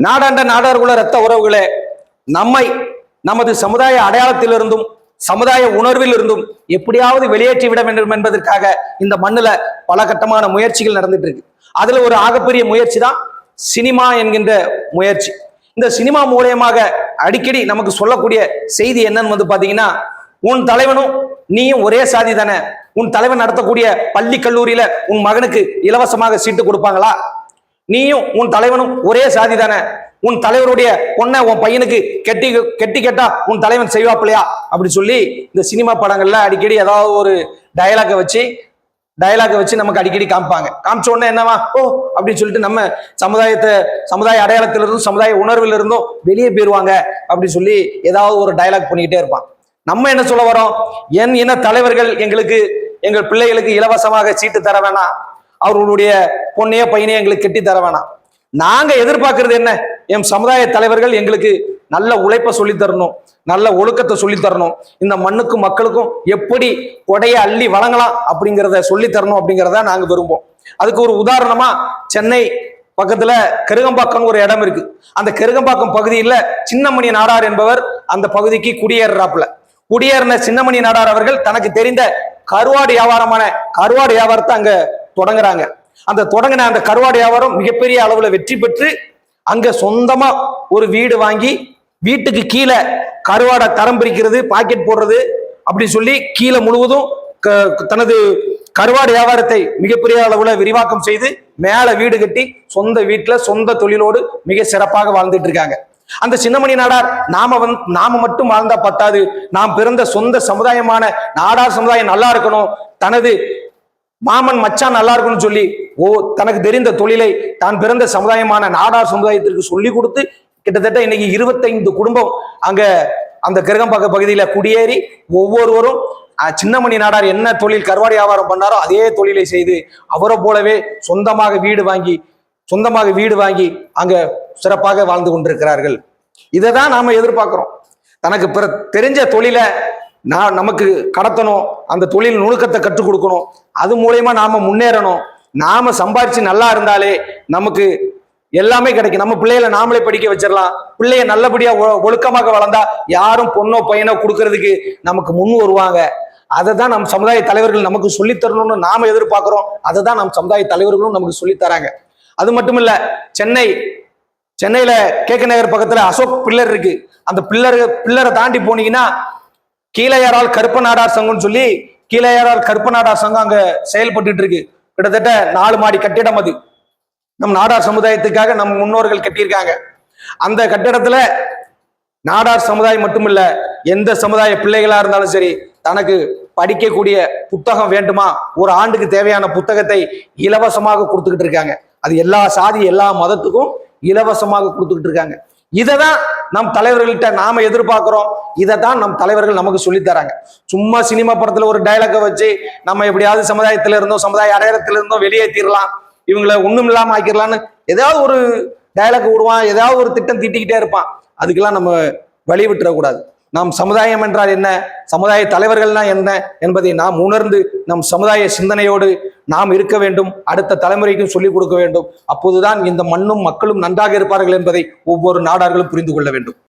நாடாண்ட நாடார்குல இரத்த உறவுகளே, நம்மை நமது சமுதாய அடையாளத்திலிருந்தும் சமுதாய உணர்வில் இருந்தும் எப்படியாவது வெளியேற்றி விட வேண்டும் என்பதற்காக இந்த மண்ணுல பல கட்டமான முயற்சிகள் நடந்துட்டு இருக்கு. அதுல ஒரு ஆகப்பெரிய முயற்சி தான் சினிமா என்கின்ற முயற்சி. இந்த சினிமா மூலியமாக அடிக்கடி நமக்கு சொல்லக்கூடிய செய்தி என்னன்னு பாத்தீங்கன்னா, உன் தலைவனும் நீயும் ஒரே சாதி தானே, உன் தலைவன் நடத்தக்கூடிய பள்ளி கல்லூரியில உன் மகனுக்கு இலவசமாக சீட்டு கொடுப்பாங்களா? நீயும் உன் தலைவனும் ஒரே சாதி தானே, உன் தலைவருடைய பொண்ணை உன் பையனுக்கு கெட்டி கேட்டா உன் தலைவன் செய்வாப்பிலையா? அப்படி சொல்லி இந்த சினிமா படங்கள்ல அடிக்கடி ஏதாவது ஒரு டயலாக வச்சு நமக்கு அடிக்கடி காமிப்பாங்க. காமிச்ச உடனே என்னவா ஓ அப்படின்னு சொல்லிட்டு நம்ம சமுதாய அடையாளத்திலிருந்தும் சமுதாய உணர்வில் இருந்தும் வெளியே போயிருவாங்க அப்படின்னு சொல்லி ஏதாவது ஒரு டயலாக் பண்ணிக்கிட்டே இருப்பான். நம்ம என்ன சொல்ல வரோம்? என் இன தலைவர்கள் எங்கள் பிள்ளைகளுக்கு இலவசமாக சீட்டு தர வேணாம், அவர்களுடைய பொண்ணையோ பையனையோ எங்களுக்கு கெட்டி தர வேணாம். நாங்க எதிர்பார்க்கறது என்ன? என் சமுதாய தலைவர்கள் எங்களுக்கு நல்ல உழைப்பை சொல்லி தரணும், நல்ல ஒழுக்கத்தை சொல்லி தரணும், இந்த மண்ணுக்கும் மக்களுக்கும் எப்படி கொடையை அள்ளி வழங்கலாம் அப்படிங்கிறத சொல்லி தரணும் அப்படிங்கிறத நாங்க விரும்புவோம். அதுக்கு ஒரு உதாரணமா சென்னை பக்கத்துல கருகம்பாக்கம் ஒரு இடம் இருக்கு. அந்த கருகம்பாக்கம் பகுதியில் சின்னமணி நாடார் என்பவர் அந்த பகுதிக்கு குடியேறின சின்னமணி நாடார் அவர்கள் தனக்கு தெரிந்த கருவாடு வியாபாரத்தை அங்க தொடங்குறாங்க. அந்த தொடங்கின அந்த கருவாடு வியாபாரம் மிகப்பெரிய அளவுல வெற்றி பெற்று அங்க சொந்தமா ஒரு வீடு வாங்கி வீட்டுக்கு கீழே கருவாடை தரம் பிரிக்கிறது, பாக்கெட் போடுறது அப்படி சொல்லி கீழே முழுவதும் தனது கருவாடு வியாபாரத்தை மிகப்பெரிய அளவுல விரிவாக்கம் செய்து மேல வீடு கட்டி சொந்த வீட்டுல சொந்த தொழிலோடு மிக சிறப்பாக வாழ்ந்துட்டு இருக்காங்க. அந்த சின்னமணி நாடார் நாம மட்டும் வாழ்ந்தா பத்தாது, நாம் பிறந்த சொந்த சமுதாயமான நாடார் சமுதாயம் நல்லா இருக்கணும், தனது மாமன் மச்சான் நல்லா இருக்கும்னு சொல்லி தனக்கு தெரிந்த தொழிலை தான் பிறந்த சமுதாயமான நாடார் சமுதாயத்திற்கு சொல்லி கொடுத்து கிட்டத்தட்ட இன்னைக்கு 25 குடும்பம் அங்க அந்த கருகம்பாக்க பகுதியில குடியேறி ஒவ்வொருவரும் சின்னமணி நாடார் என்ன தொழில் கருவாடு வியாபாரம் பண்ணாரோ அதே தொழிலை செய்து அவரை போலவே சொந்தமாக வீடு வாங்கி அங்க சிறப்பாக வாழ்ந்து கொண்டிருக்கிறார்கள். இதை தான் நாம எதிர்பார்க்கிறோம். தனக்கு தெரிஞ்ச தொழிலை நமக்கு கடத்தணும், அந்த தொழில் நுணுக்கத்தை கற்றுக் கொடுக்கணும், அது மூலயமா நாம முன்னேறணும். நாம சம்பாரிச்சு நல்லா இருந்தாலே நமக்கு எல்லாமே கிடைக்கும். நம்ம பிள்ளைகளை நாமளே படிக்க வச்சிடலாம். பிள்ளைய நல்லபடியா ஒழுக்கமாக வளர்ந்தா யாரும் பொண்ணோ பையனோ கொடுக்கறதுக்கு நமக்கு முன் வருவாங்க. அதை தான் நம் சமுதாய தலைவர்கள் நமக்கு சொல்லித்தரணும்னு நாம எதிர்பார்க்கிறோம். அதை தான் நம் சமுதாய தலைவர்களும் நமக்கு சொல்லித்தராங்க. அது மட்டும் இல்ல, சென்னையில கேக்க நகர் பக்கத்துல அசோக் பில்லர் இருக்கு. அந்த பில்லரை தாண்டி போனீங்கன்னா கீழையாரால் கருப்ப நாடார் சங்கம்னு சொல்லி கீழையாரால் கருப்ப நாடார் சங்கம் அங்க செயல்பட்டு இருக்கு. கிட்டத்தட்ட 4 மாடி கட்டிடம். அது நம் நாடார் சமுதாயத்துக்காக நம் முன்னோர்கள் கட்டியிருக்காங்க. அந்த கட்டிடத்துல நாடார் சமுதாயம் மட்டுமில்ல, எந்த சமுதாய பிள்ளைகளா இருந்தாலும் சரி, தனக்கு படிக்கக்கூடிய புத்தகம் வேண்டுமா, ஒரு ஆண்டுக்கு தேவையான புத்தகத்தை இலவசமாக கொடுத்துக்கிட்டு இருக்காங்க. அது எல்லா சாதி எல்லா மதத்துக்கும் இலவசமாக கொடுத்துக்கிட்டு இருக்காங்க. இதை தான் நம் தலைவர்கள்ட்ட நாம எதிர்பார்க்கிறோம். இதை தான் நம் தலைவர்கள் நமக்கு சொல்லித்தராங்க. சும்மா சினிமா படத்துல ஒரு டயலாக வச்சு நம்ம எப்படியாவது சமுதாயத்தில இருந்தோம் சமுதாய அடையாளத்தில இருந்தோம் வெளியேற்றிடலாம், இவங்களை ஒண்ணும் இல்லாம ஆக்கிடலான்னு ஏதாவது ஒரு டயலாக் விடுவான், ஏதாவது ஒரு திட்டம் தீட்டிக்கிட்டே இருப்பான். அதுக்கெல்லாம் நம்ம வழி விட்டுறக்கூடாது. நாம் சமுதாயம் என்றால் என்ன, சமுதாய தலைவர்கள்னா என்ன என்பதை நாம் உணர்ந்து நம் சமுதாய சிந்தனையோடு நாம் இருக்க வேண்டும். அடுத்த தலைமுறைக்கும் சொல்லிக் கொடுக்க வேண்டும். அப்போதுதான் இந்த மண்ணும் மக்களும் நன்றாக இருப்பார்கள் என்பதை ஒவ்வொரு நாடார்களும் புரிந்து கொள்ள வேண்டும்.